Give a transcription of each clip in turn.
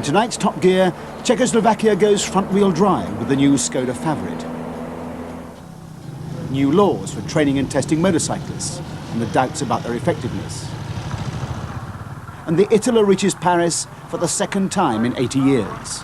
In tonight's Top Gear, Czechoslovakia goes front-wheel drive with the new Skoda Favorit. New laws for training and testing motorcyclists and the doubts about their effectiveness. And the Italo reaches Paris for the second time in 80 years.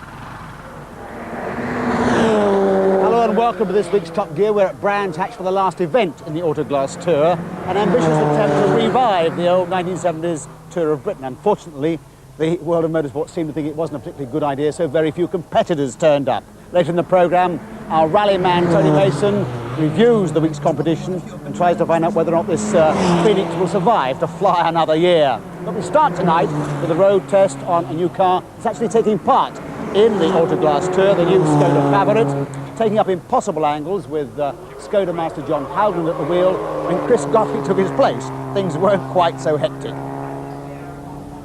Hello and welcome to this week's Top Gear. We're at Brands Hatch for the last event in the Autoglass Tour, an ambitious attempt to revive the old 1970s Tour of Britain. Unfortunately, the world of motorsport seemed to think it wasn't a particularly good idea, so very few competitors turned up. Later in the programme, our rally man Tony Mason reviews the week's competition and tries to find out whether or not this Phoenix will survive to fly another year. But we start tonight with a road test on a new car that's actually taking part in the Autoglass Tour, the new Skoda Favorit, taking up impossible angles with Skoda master John Howden at the wheel. When Chris Godfrey took his place, things weren't quite so hectic.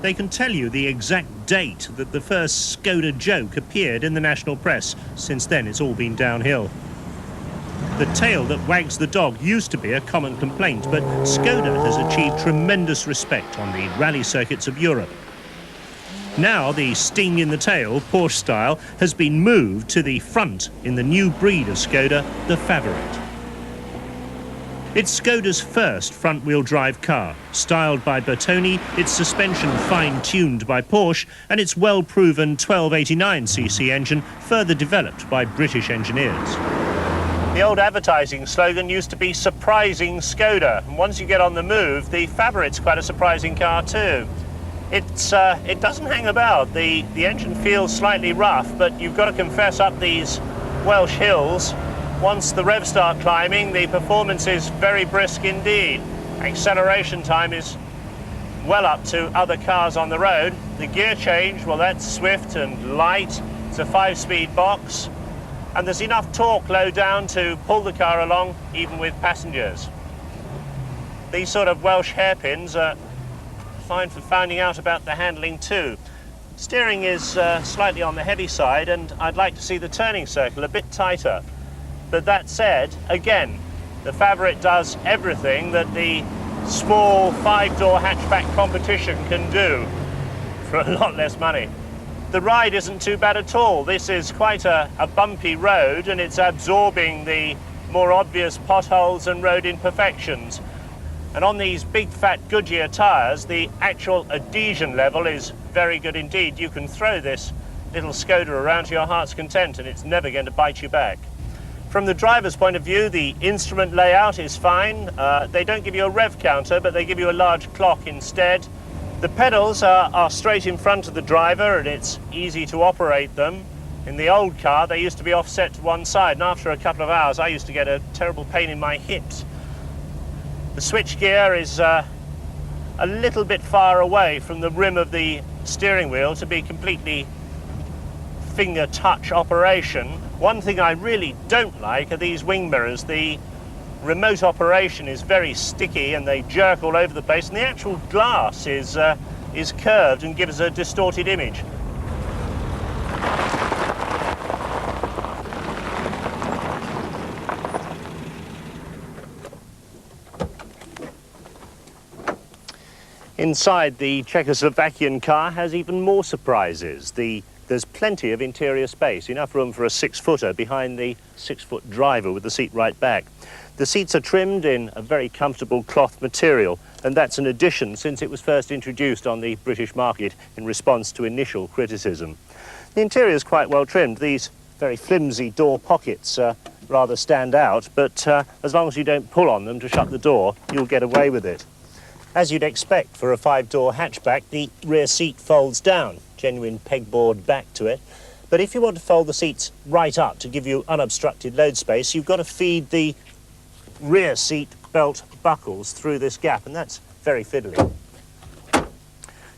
They can tell you the exact date that the first Skoda joke appeared in the national press. Since then, it's all been downhill. The tail that wags the dog used to be a common complaint, but Skoda has achieved tremendous respect on the rally circuits of Europe. Now the sting in the tail, Porsche style, has been moved to the front in the new breed of Skoda, the Favorit. It's Skoda's first front-wheel drive car. Styled by Bertoni, its suspension fine-tuned by Porsche, and its well-proven 1289cc engine further developed by British engineers. The old advertising slogan used to be "Surprising Skoda," and once you get on the move, the Favorit's quite a surprising car too. It doesn't hang about. The engine feels slightly rough, but you've got to confess up these Welsh hills. Once the revs start climbing, the performance is very brisk indeed. Acceleration time is well up to other cars on the road. The gear change, well, that's swift and light. It's a 5-speed box, and there's enough torque low down to pull the car along, even with passengers. These sort of Welsh hairpins are fine for finding out about the handling too. Steering is slightly on the heavy side, and I'd like to see the turning circle a bit tighter. But that said, again, the Favorit does everything that the small 5-door hatchback competition can do for a lot less money. The ride isn't too bad at all. This is quite a bumpy road, and it's absorbing the more obvious potholes and road imperfections. And on these big fat Goodyear tyres, the actual adhesion level is very good indeed. You can throw this little Skoda around to your heart's content, and it's never going to bite you back. From the driver's point of view, the instrument layout is fine. They don't give you a rev counter, but they give you a large clock instead. The pedals are straight in front of the driver, and it's easy to operate them. In the old car, they used to be offset to one side, and after a couple of hours, I used to get a terrible pain in my hips. The switch gear is a little bit far away from the rim of the steering wheel to be completely finger touch operation. One thing I really don't like are these wing mirrors. The remote operation is very sticky and they jerk all over the place, and the actual glass is curved and gives a distorted image. Inside, the Czechoslovakian car has even more surprises. There's plenty of interior space, enough room for a 6-footer behind the 6-foot driver with the seat right back. The seats are trimmed in a very comfortable cloth material, and that's an addition since it was first introduced on the British market in response to initial criticism. The interior is quite well trimmed. These very flimsy door pockets rather stand out, but as long as you don't pull on them to shut the door, you'll get away with it. As you'd expect for a 5-door hatchback, the rear seat folds down, genuine pegboard back to it. But if you want to fold the seats right up to give you unobstructed load space, you've got to feed the rear seat belt buckles through this gap, and that's very fiddly.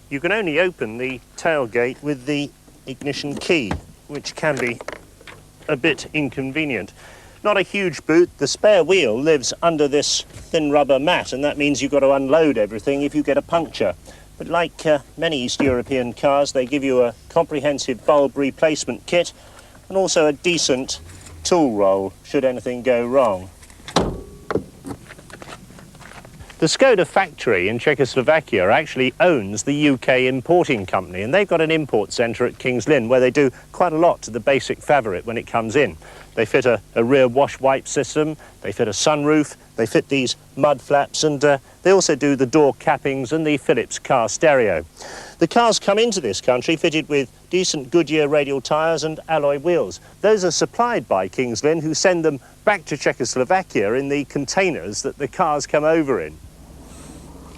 You can only open the tailgate with the ignition key, which can be a bit inconvenient. Not a huge boot. The spare wheel lives under this thin rubber mat, and that means you've got to unload everything if you get a puncture. But like many East European cars, they give you a comprehensive bulb replacement kit and also a decent tool roll should anything go wrong. The The Skoda factory in Czechoslovakia actually owns the UK importing company, and they've got an import centre at King's Lynn where they do quite a lot to the basic Favorit when it comes in. They fit a rear wash wipe system, they fit a sunroof, they fit these mud flaps, and they also do the door cappings and the Philips car stereo. The cars come into this country fitted with decent Goodyear radial tyres and alloy wheels. Those are supplied by King's Lynn, who send them back to Czechoslovakia in the containers that the cars come over in.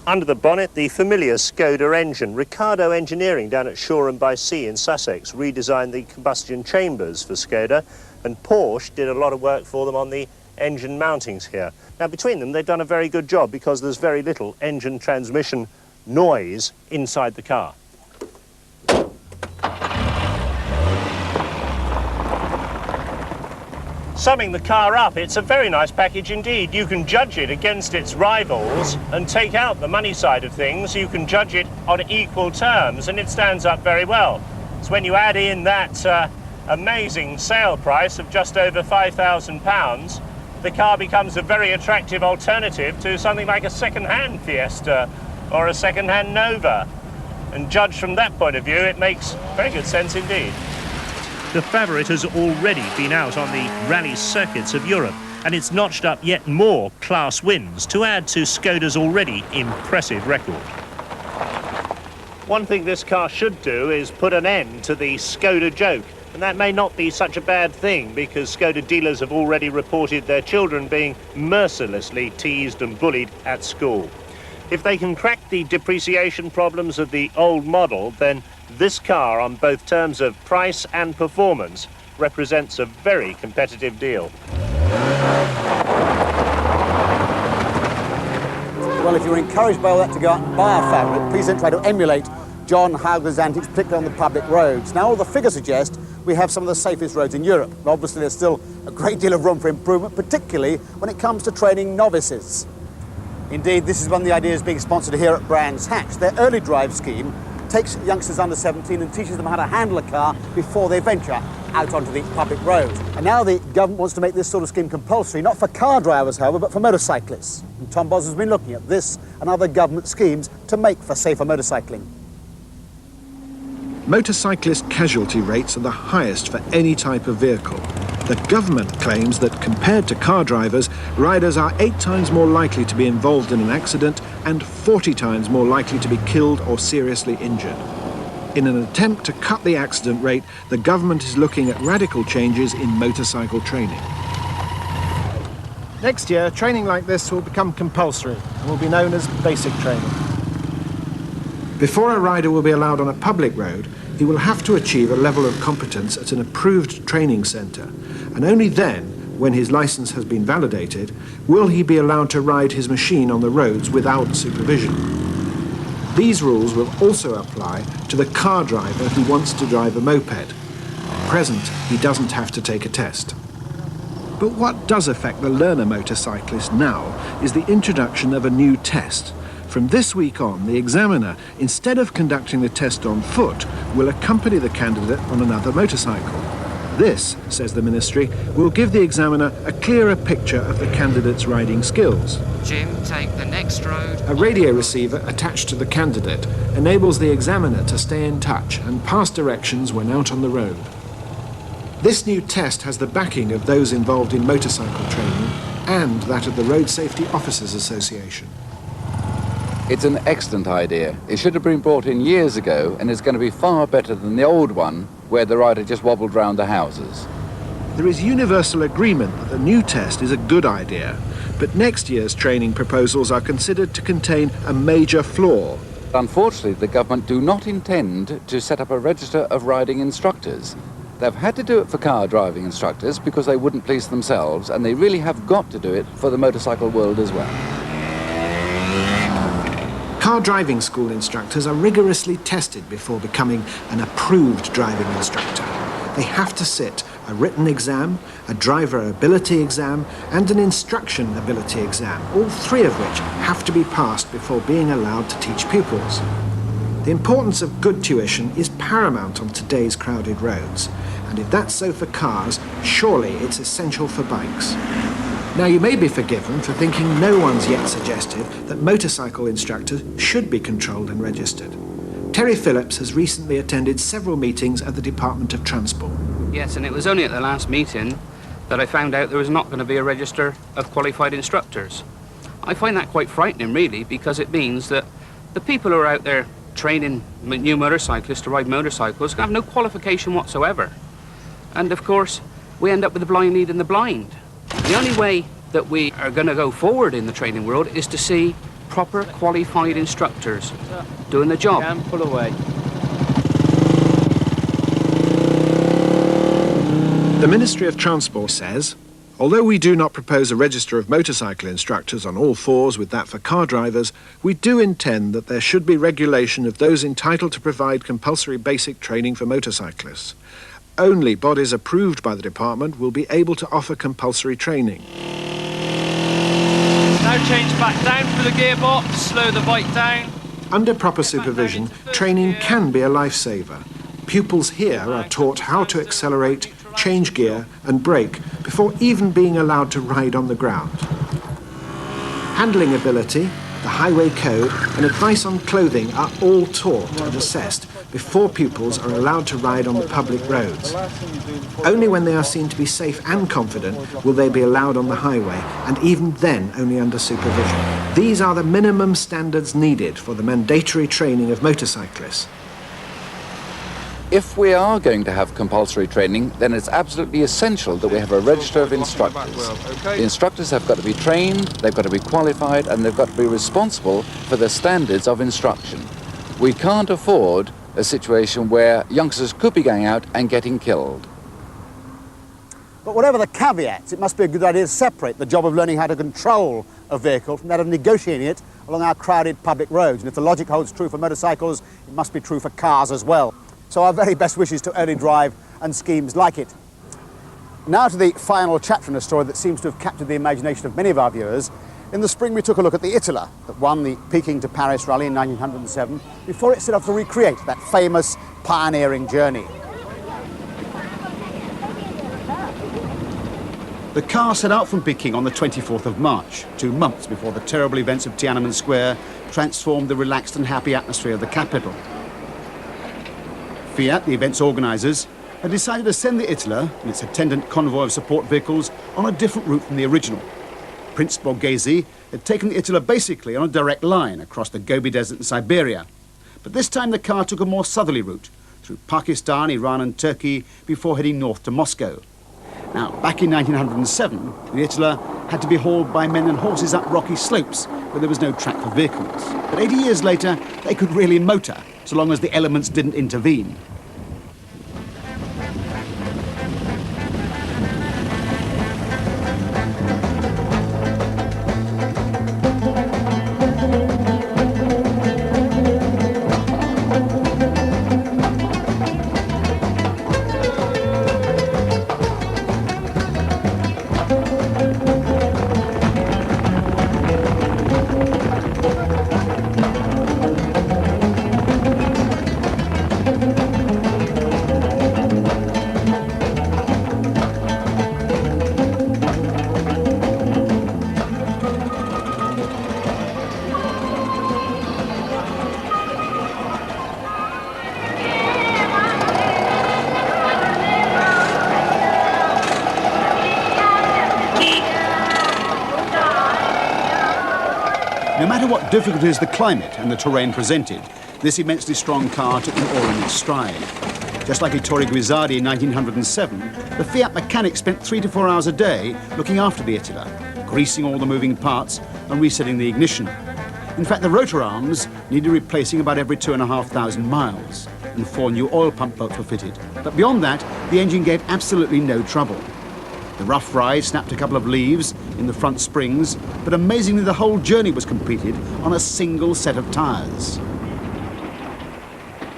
Under the bonnet, the familiar Skoda engine. Ricardo Engineering down at Shoreham-by-Sea in Sussex redesigned the combustion chambers for Skoda, and Porsche did a lot of work for them on the engine mountings here. Now, between them, they've done a very good job because there's very little engine transmission noise inside the car. Summing the car up, it's a very nice package indeed. You can judge it against its rivals and take out the money side of things. You can judge it on equal terms, and it stands up very well. It's when you add in that amazing sale price of just over £5,000, the car becomes a very attractive alternative to something like a second-hand Fiesta or a second-hand Nova. And judged from that point of view, it makes very good sense indeed. The Favorit has already been out on the rally circuits of Europe, and it's notched up yet more class wins to add to Skoda's already impressive record. One thing this car should do is put an end to the Skoda joke, and that may not be such a bad thing because Skoda dealers have already reported their children being mercilessly teased and bullied at school. If they can crack the depreciation problems of the old model, then this car, on both terms of price and performance, represents a very competitive deal. Well, if you're encouraged by all that to go out and buy a Favorit, please don't try to emulate John Howgler's antics, particularly on the public roads. Now, all the figures suggest we have some of the safest roads in Europe. But obviously, there's still a great deal of room for improvement, particularly when it comes to training novices. Indeed, this is one of the ideas being sponsored here at Brands Hatch. Their early drive scheme takes youngsters under 17 and teaches them how to handle a car before they venture out onto the public road. And now the government wants to make this sort of scheme compulsory, not for car drivers, however, but for motorcyclists. And Tom Boz has been looking at this and other government schemes to make for safer motorcycling. Motorcyclist casualty rates are the highest for any type of vehicle. The government claims that compared to car drivers, riders are 8 times more likely to be involved in an accident and 40 times more likely to be killed or seriously injured. In an attempt to cut the accident rate, the government is looking at radical changes in motorcycle training. Next year, training like this will become compulsory and will be known as basic training. Before a rider will be allowed on a public road, he will have to achieve a level of competence at an approved training centre, and only then, when his licence has been validated, will he be allowed to ride his machine on the roads without supervision. These rules will also apply to the car driver who wants to drive a moped. At present, he doesn't have to take a test. But what does affect the learner motorcyclist now is the introduction of a new test. From this week on, the examiner, instead of conducting the test on foot, will accompany the candidate on another motorcycle. This, says the ministry, will give the examiner a clearer picture of the candidate's riding skills. Jim, take the next road. A radio receiver attached to the candidate enables the examiner to stay in touch and pass directions when out on the road. This new test has the backing of those involved in motorcycle training and that of the Road Safety Officers Association. It's an excellent idea. It should have been brought in years ago, and it's going to be far better than the old one, where the rider just wobbled round the houses. There is universal agreement that the new test is a good idea, but next year's training proposals are considered to contain a major flaw. Unfortunately, the government do not intend to set up a register of riding instructors. They've had to do it for car driving instructors because they wouldn't police themselves, and they really have got to do it for the motorcycle world as well. Car driving school instructors are rigorously tested before becoming an approved driving instructor. They have to sit a written exam, a driver ability exam, and an instruction ability exam, all 3 of which have to be passed before being allowed to teach pupils. The importance of good tuition is paramount on today's crowded roads, and if that's so for cars, surely it's essential for bikes. Now, you may be forgiven for thinking no one's yet suggested that motorcycle instructors should be controlled and registered. Terry Phillips has recently attended several meetings at the Department of Transport. Yes, and it was only at the last meeting that I found out there was not going to be a register of qualified instructors. I find that quite frightening, really, because it means that the people who are out there training new motorcyclists to ride motorcycles have no qualification whatsoever. And, of course, we end up with the blind leading the blind. The only way that we are going to go forward in the training world is to see proper qualified instructors doing the job. And pull away. The Ministry of Transport says, although we do not propose a register of motorcycle instructors on all fours with that for car drivers, we do intend that there should be regulation of those entitled to provide compulsory basic training for motorcyclists. Only bodies approved by the department will be able to offer compulsory training. Now change back down for the gearbox, slow the bike down. Under proper supervision, training can be a lifesaver. Pupils here are taught how to accelerate, change gear and brake before even being allowed to ride on the ground. Handling ability, the highway code and advice on clothing are all taught and assessed before pupils are allowed to ride on the public roads. Only when they are seen to be safe and confident will they be allowed on the highway, and even then only under supervision. These are the minimum standards needed for the mandatory training of motorcyclists. If we are going to have compulsory training, then it's absolutely essential that we have a register of instructors. The instructors have got to be trained, they've got to be qualified, and they've got to be responsible for the standards of instruction. We can't afford a situation where youngsters could be going out and getting killed. But whatever the caveats, it must be a good idea to separate the job of learning how to control a vehicle from that of negotiating it along our crowded public roads. And if the logic holds true for motorcycles, it must be true for cars as well. So our very best wishes to early drive and schemes like it. Now to the final chapter in a story that seems to have captured the imagination of many of our viewers. In the spring we took a look at the Italer that won the Peking to Paris rally in 1907 before it set off to recreate that famous pioneering journey. The car set out from Peking on the 24th of March, 2 months before the terrible events of Tiananmen Square transformed the relaxed and happy atmosphere of the capital. Fiat, the event's organisers, had decided to send the Italer and its attendant convoy of support vehicles on a different route from the original. Prince Borghese had taken the Italer basically on a direct line across the Gobi Desert in Siberia. But this time the car took a more southerly route, through Pakistan, Iran and Turkey, before heading north to Moscow. Now, back in 1907, the Italer had to be hauled by men and horses up rocky slopes where there was no track for vehicles. But 80 years later, they could really motor, so long as the elements didn't intervene. No matter what difficulties the climate and the terrain presented, this immensely strong car took them all in its stride. Just like Ettore Guisardi in 1907, the Fiat mechanic spent 3 to 4 hours a day looking after the Italer, greasing all the moving parts and resetting the ignition. In fact, the rotor arms needed replacing about every 2,500 miles, and 4 new oil pump bolts were fitted. But beyond that, the engine gave absolutely no trouble. The rough ride snapped a couple of leaves in the front springs, but amazingly the whole journey was completed on a single set of tyres.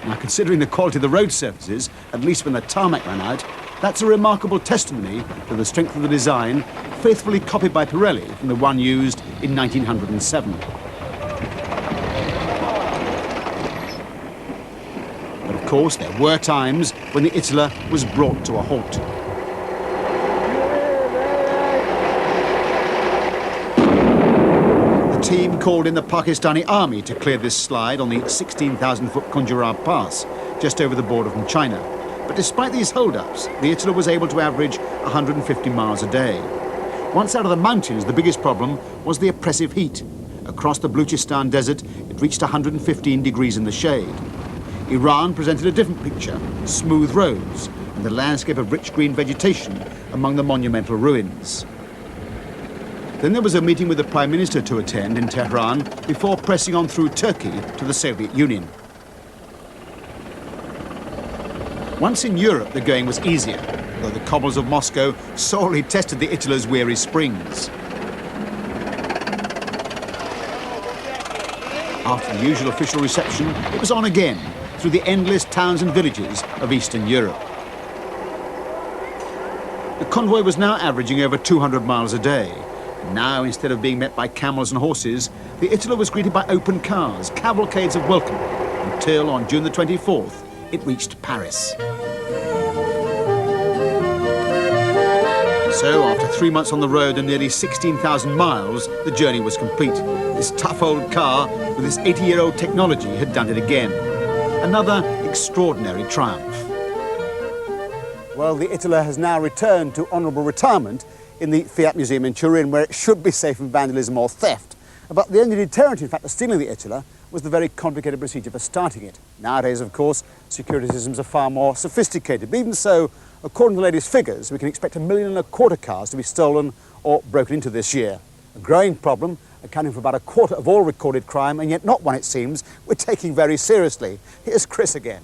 Now, considering the quality of the road surfaces, at least when the tarmac ran out, that's a remarkable testimony to the strength of the design, faithfully copied by Pirelli from the one used in 1907. But of course, there were times when the Italer was brought to a halt. even called in the Pakistani army to clear this slide on the 16,000-foot Kunjurab Pass, just over the border from China. But despite these hold-ups, the Italy was able to average 150 miles a day. Once out of the mountains, the biggest problem was the oppressive heat. Across the Baluchistan desert, it reached 115 degrees in the shade. Iran presented a different picture, smooth roads and the landscape of rich green vegetation among the monumental ruins. Then there was a meeting with the Prime Minister to attend in Tehran before pressing on through Turkey to the Soviet Union. Once in Europe, the going was easier, though the cobbles of Moscow sorely tested the Itala's weary springs. After the usual official reception, it was on again, through the endless towns and villages of Eastern Europe. The convoy was now averaging over 200 miles a day. Now, instead of being met by camels and horses, the Italy was greeted by open cars, cavalcades of welcome, until on June the 24th, it reached Paris. So, after 3 months on the road and nearly 16,000 miles, the journey was complete. This tough old car with its 80-year-old technology had done it again. Another extraordinary triumph. Well, the Italy has now returned to honourable retirement in the Fiat Museum in Turin, where it should be safe from vandalism or theft. But the only deterrent, in fact, of stealing the Italy was the very complicated procedure for starting it. Nowadays, of course, security systems are far more sophisticated. But even so, according to the latest figures, we can expect 1.25 million cars to be stolen or broken into this year. A growing problem, accounting for about a quarter of all recorded crime, and yet not one, it seems, we're taking very seriously. Here's Chris again.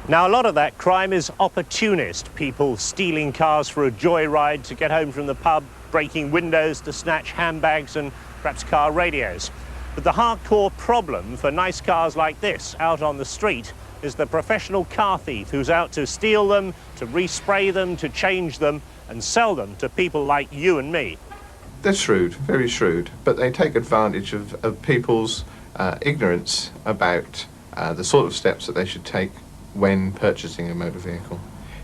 Now, a lot of that crime is opportunist, people stealing cars for a joyride to get home from the pub, breaking windows to snatch handbags and perhaps car radios. But the hardcore problem for nice cars like this out on the street is the professional car thief who's out to steal them, to respray them, to change them and sell them to people like you and me. They're shrewd, very shrewd, but they take advantage of people's ignorance about the sort of steps that they should take when purchasing a motor vehicle.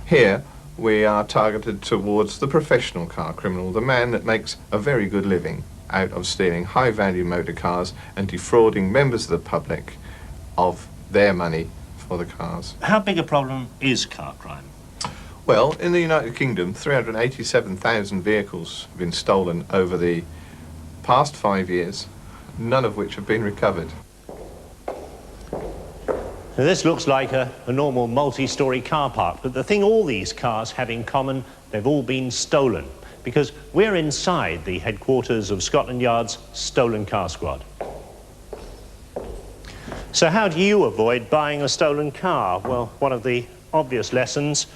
Here, we are targeted towards the professional car criminal, the man that makes a very good living out of stealing high-value motor cars and defrauding members of the public of their money for the cars. How big a problem is car crime? Well, in the United Kingdom, 387,000 vehicles have been stolen over the past 5 years, none of which have been recovered. Now, this looks like a normal multi-storey car park, but the thing all these cars have in common, they've all been stolen, because we're inside the headquarters of Scotland Yard's Stolen Car Squad. So how do you avoid buying a stolen car? Well, one of the obvious lessons,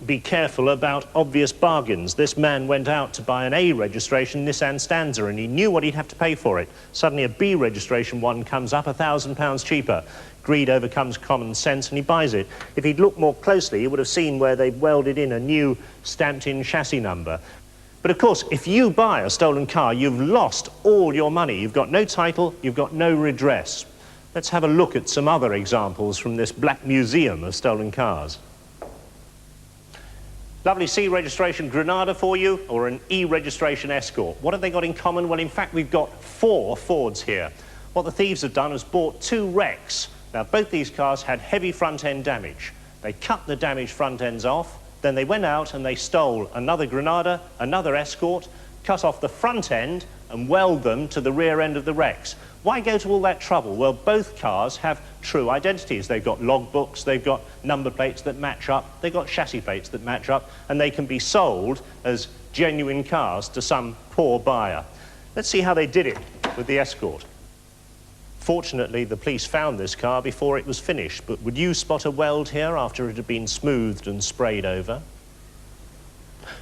be careful about obvious bargains. This man went out to buy an A registration Nissan Stanza and he knew what he'd have to pay for it. Suddenly a B registration one comes up £1,000 cheaper. Greed overcomes common sense and he buys it. If he'd looked more closely, he would have seen where they'd welded in a new stamped-in chassis number. But of course, if you buy a stolen car, you've lost all your money. You've got no title, you've got no redress. Let's have a look at some other examples from this black museum of stolen cars. Lovely C registration Granada for you, or an E registration Escort. What have they got in common? Well, in fact, we've got 4 Fords here. What the thieves have done is bought 2 wrecks. Now, both these cars had heavy front-end damage. They cut the damaged front ends off, then they went out and they stole another Granada, another Escort, cut off the front end and weld them to the rear end of the wrecks. Why go to all that trouble? Well, both cars have true identities. They've got logbooks, they've got number plates that match up, they've got chassis plates that match up, and they can be sold as genuine cars to some poor buyer. Let's see how they did it with the Escort. Fortunately, the police found this car before it was finished, but would you spot a weld here after it had been smoothed and sprayed over?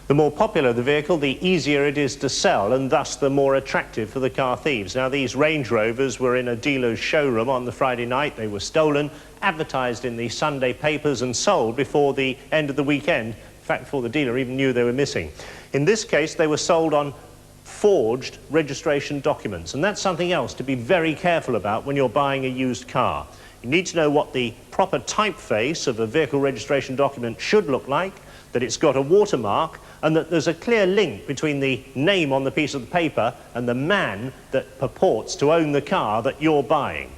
The more popular the vehicle, the easier it is to sell, and thus the more attractive for the car thieves. Now, these Range Rovers were in a dealer's showroom on the Friday night. They were stolen, advertised in the Sunday papers and sold before the end of the weekend. In fact, before the dealer even knew they were missing. In this case, they were sold on forged registration documents, and that's something else to be very careful about when you're buying a used car. You need to know what the proper typeface of a vehicle registration document should look like, that it's got a watermark and that there's a clear link between the name on the piece of the paper and the man that purports to own the car that you're buying.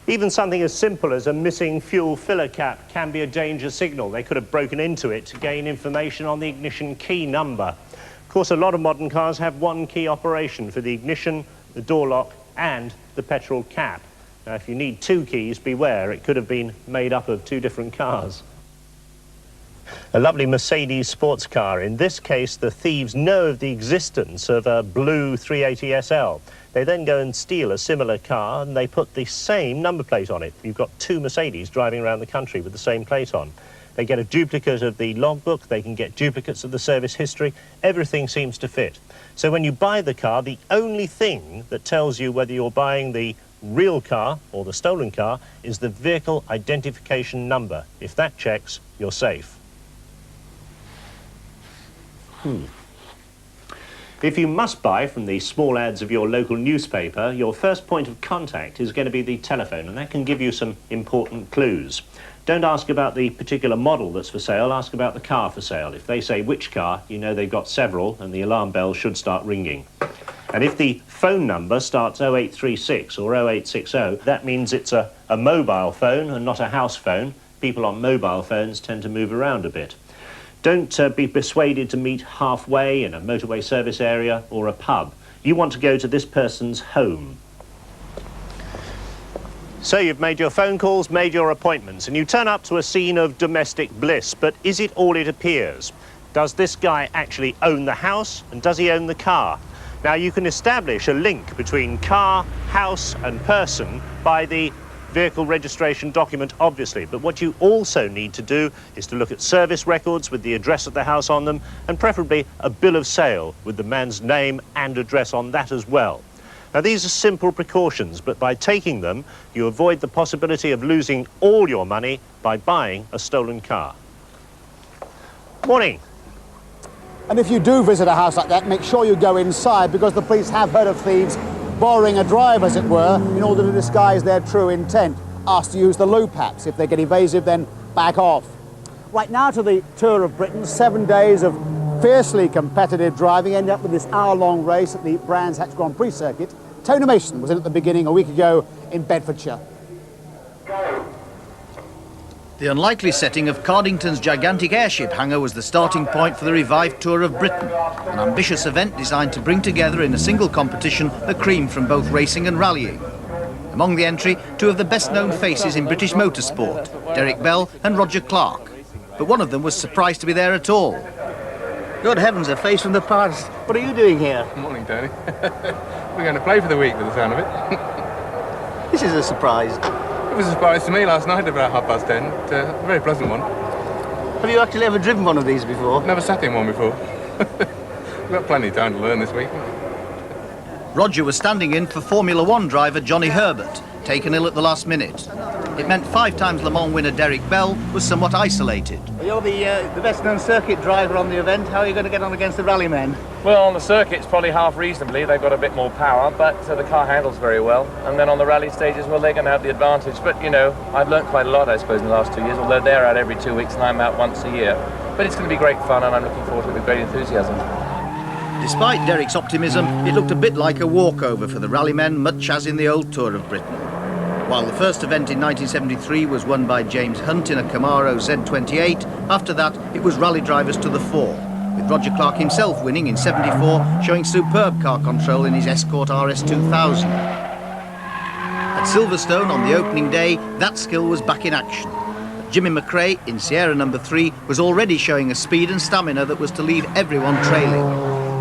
Even something as simple as a missing fuel filler cap can be a danger signal. They could have broken into it to gain information on the ignition key number. Of course, a lot of modern cars have one key operation for the ignition, the door lock and the petrol cap. Now, if you need two keys, beware, it could have been made up of two different cars. A lovely Mercedes sports car. In this case, the thieves know of the existence of a blue 380 SL. They then go and steal a similar car and they put the same number plate on it. You've got two Mercedes driving around the country with the same plate on. They get a duplicate of the logbook, they can get duplicates of the service history. Everything seems to fit. So when you buy the car, the only thing that tells you whether you're buying the real car or the stolen car is the vehicle identification number. If that checks, you're safe. If you must buy from the small ads of your local newspaper, your first point of contact is going to be the telephone, and that can give you some important clues. Don't ask about the particular model that's for sale, ask about the car for sale. If they say which car, you know they've got several, and the alarm bell should start ringing. And if the phone number starts 0836 or 0860, that means it's a mobile phone and not a house phone. People on mobile phones tend to move around a bit. Don't be persuaded to meet halfway in a motorway service area or a pub. You want to go to this person's home. So you've made your phone calls, made your appointments, and you turn up to a scene of domestic bliss. But is it all it appears? Does this guy actually own the house, and does he own the car? Now, you can establish a link between car, house and person by the vehicle registration document, obviously, but what you also need to do is to look at service records with the address of the house on them, and preferably a bill of sale with the man's name and address on that as well. Now, these are simple precautions, but by taking them, you avoid the possibility of losing all your money by buying a stolen car. Morning. And if you do visit a house like that, make sure you go inside, because the police have heard of thieves borrowing a drive, as it were, in order to disguise their true intent. Asked to use the loopaps. If they get evasive, then back off. Right, now to the Tour of Britain. 7 days of fiercely competitive driving, ended up with this hour-long race at the Brands Hatch Grand Prix circuit. Tony Mason was in at the beginning a week ago in Bedfordshire. The unlikely setting of Cardington's gigantic airship hangar was the starting point for the revived Tour of Britain, an ambitious event designed to bring together in a single competition the cream from both racing and rallying. Among the entry, two of the best-known faces in British motorsport, Derek Bell and Roger Clark. But one of them was surprised to be there at all. Good heavens, a face from the past. What are you doing here? Morning, Tony. We're going to play for the week, with the sound of it. This is a surprise. It was a surprise to me last night about 10:30. It's a very pleasant one. Have you actually ever driven one of these before? Never sat in one before. We've got plenty of time to learn this week. Roger was standing in for Formula One driver Johnny Herbert, taken ill at the last minute. It meant 5 times Le Mans winner Derek Bell was somewhat isolated. You're the best-known circuit driver on the event. How are you going to get on against the rallymen? Well, on the circuit, it's probably half reasonably. They've got a bit more power, but the car handles very well. And then on the rally stages, well, they're going to have the advantage. But, you know, I've learnt quite a lot, I suppose, in the last 2 years, although they're out every 2 weeks and I'm out once a year. But it's going to be great fun, and I'm looking forward to it with great enthusiasm. Despite Derek's optimism, it looked a bit like a walkover for the rallymen, much as in the old Tour of Britain. While the first event in 1973 was won by James Hunt in a Camaro Z28, after that it was rally drivers to the fore, with Roger Clark himself winning in 74, showing superb car control in his Escort RS2000. At Silverstone on the opening day, that skill was back in action. But Jimmy McRae in Sierra No. 3 was already showing a speed and stamina that was to leave everyone trailing.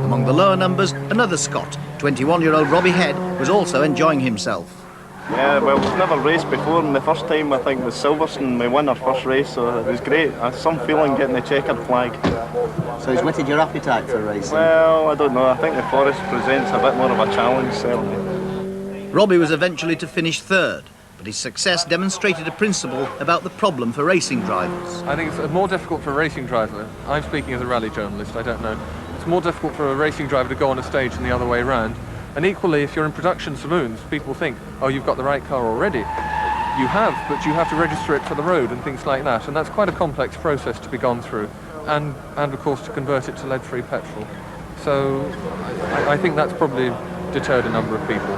Among the lower numbers, another Scot, 21-year-old Robbie Head, was also enjoying himself. Yeah, well, we've never raced before, and the first time I think was Silverstone. We won our first race, so it was great. I had some feeling getting the checkered flag. So he's whetted your appetite for racing? Well, I don't know. I think the Forest presents a bit more of a challenge, certainly. Robbie was eventually to finish third, but his success demonstrated a principle about the problem for racing drivers. I think it's more difficult for a racing driver. I'm speaking as a rally journalist, I don't know. It's more difficult for a racing driver to go on a stage than the other way around. And equally, if you're in production saloons, people think, oh, you've got the right car already. you have, but you have to register it for the road and things like that, and that's quite a complex process to be gone through, and of course to convert it to lead-free petrol. So I think that's probably deterred a number of people.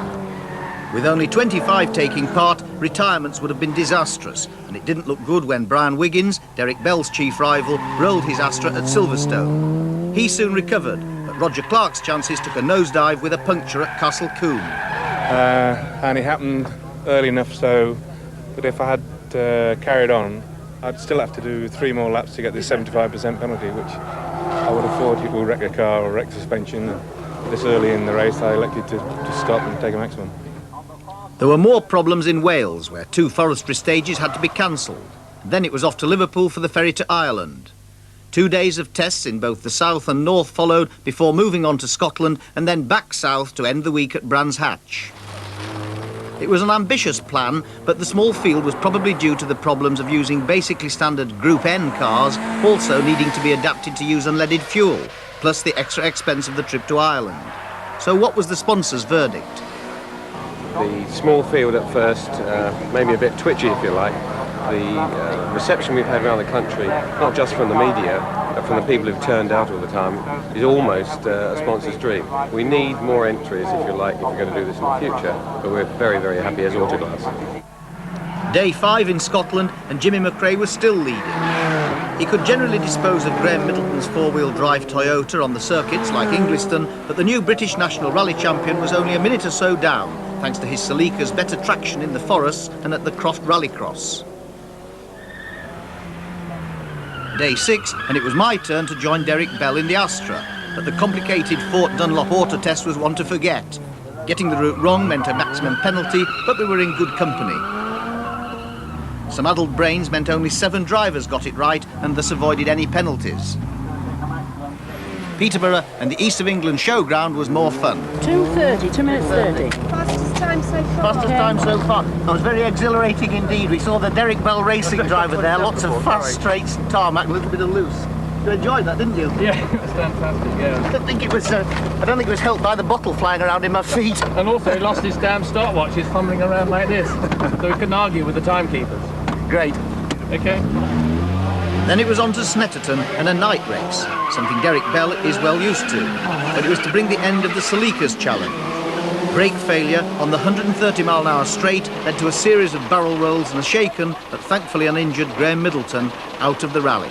With only 25 taking part, retirements would have been disastrous, and it didn't look good when Brian Wiggins, Derek Bell's chief rival, rolled his Astra at Silverstone. He soon recovered, but Roger Clark's chances took a nosedive with a puncture at Castle Coombe. And it happened early enough so that if I had carried on, I'd still have to do 3 more laps to get the 75% penalty, which I would have thought people wreck a car or wreck suspension. This early in the race, I elected to stop and take a maximum. There were more problems in Wales, where 2 forestry stages had to be cancelled. Then it was off to Liverpool for the ferry to Ireland. 2 days of tests in both the south and north followed before moving on to Scotland and then back south to end the week at Brands Hatch. It was an ambitious plan, but the small field was probably due to the problems of using basically standard Group N cars, also needing to be adapted to use unleaded fuel, plus the extra expense of the trip to Ireland. So what was the sponsor's verdict? The small field at first, maybe a bit twitchy if you like. The reception we've had around the country, not just from the media, but from the people who've turned out all the time, is almost a sponsor's dream. We need more entries, if you like, if we're going to do this in the future, but we're very, very happy as Autoglass. Day 5 in Scotland, and Jimmy McRae was still leading. He could generally dispose of Graham Middleton's 4-wheel drive Toyota on the circuits like Ingliston, but the new British National Rally champion was only a minute or so down, thanks to his Celica's better traction in the forests and at the Croft Rallycross. Day 6, and it was my turn to join Derek Bell in the Astra, but the complicated Fort Dunlop auto test was one to forget. Getting the route wrong meant a maximum penalty, but we were in good company. Some addled brains meant only 7 drivers got it right and thus avoided any penalties. Peterborough and the East of England showground was more fun. 2:30, 2 minutes 30. Fastest time so far. Fastest time so far. That was very exhilarating indeed. We saw the Derek Bell racing driver there, lots of fast straights and tarmac, a little bit of loose. You enjoyed that, didn't you? Yeah, it was fantastic, yeah. I don't think it was helped by the bottle flying around in my feet. And also he lost his damn stopwatch, he's fumbling around like this. So we couldn't argue with the timekeepers. Great. Okay. Then it was on to Snetterton and a night race, something Derek Bell is well used to. But it was to bring the end of the Celica's challenge. Brake failure on the 130-mile-an-hour straight led to a series of barrel rolls and a shaken, but thankfully uninjured, Graham Middleton out of the rally.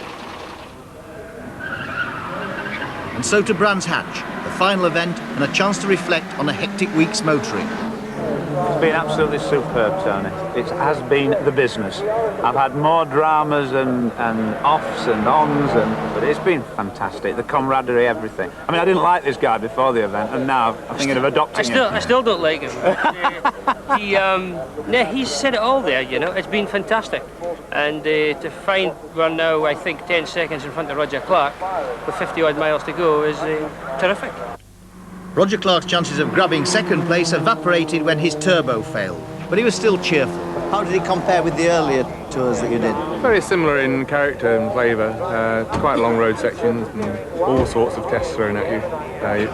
And so to Brands Hatch, the final event and a chance to reflect on a hectic week's motoring. It's been absolutely superb, Tony. It has been the business. I've had more dramas and offs and ons, but it's been fantastic. The camaraderie, everything. I mean, I didn't like this guy before the event, and now I'm thinking of adopting him. I still don't like him. He's said it all there, you know. It's been fantastic. And to find we're now, I think, 10 seconds in front of Roger Clark with 50-odd miles to go is terrific. Roger Clark's chances of grabbing second place evaporated when his turbo failed, but he was still cheerful. How did it compare with the earlier tours that you did? Very similar in character and flavour. Quite long road sections and all sorts of tests thrown at you,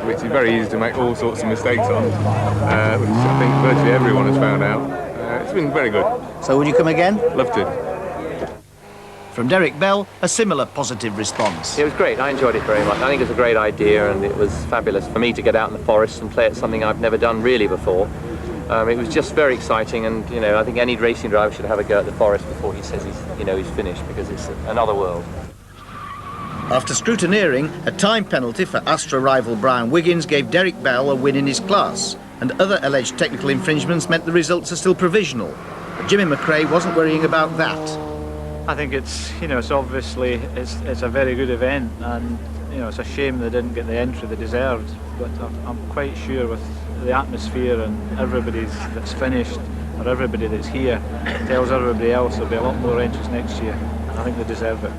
which is very easy to make all sorts of mistakes on, which I think virtually everyone has found out. It's been very good. So would you come again? Love to. From Derek Bell, a similar positive response. It was great. I enjoyed it very much. I think it's a great idea, and it was fabulous for me to get out in the forest and play at something I've never done really before. It was just very exciting, and you know, I think any racing driver should have a go at the forest before he says he's finished, because it's another world. After scrutineering, a time penalty for Astra rival Brian Wiggins gave Derek Bell a win in his class, and other alleged technical infringements meant the results are still provisional. But Jimmy McRae wasn't worrying about that. I think it's obviously it's a very good event, and it's a shame they didn't get the entry they deserved. But I'm quite sure with the atmosphere and everybody that's finished or everybody that's here tells everybody else there'll be a lot more entries next year. I think they deserve it.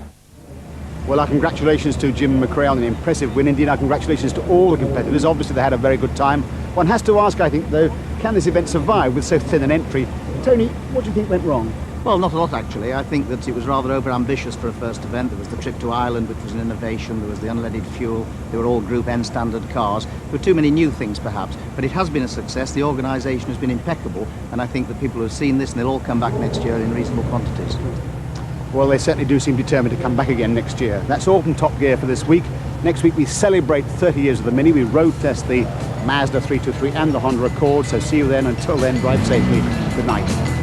Well, our congratulations to Jim McRae on an impressive win. Indeed, our congratulations to all the competitors. Obviously, they had a very good time. One has to ask, I think, though, can this event survive with so thin an entry? Tony, what do you think went wrong? Well, not a lot actually. I think that it was rather over-ambitious for a first event. There was the trip to Ireland, which was an innovation. There was the unleaded fuel. They were all Group N standard cars. There were too many new things, perhaps. But it has been a success. The organisation has been impeccable. And I think that people have seen this and they'll all come back next year in reasonable quantities. Well, they certainly do seem determined to come back again next year. That's all from Top Gear for this week. Next week we celebrate 30 years of the Mini. We road test the Mazda 323 and the Honda Accord. So see you then. Until then, drive safely. Good night.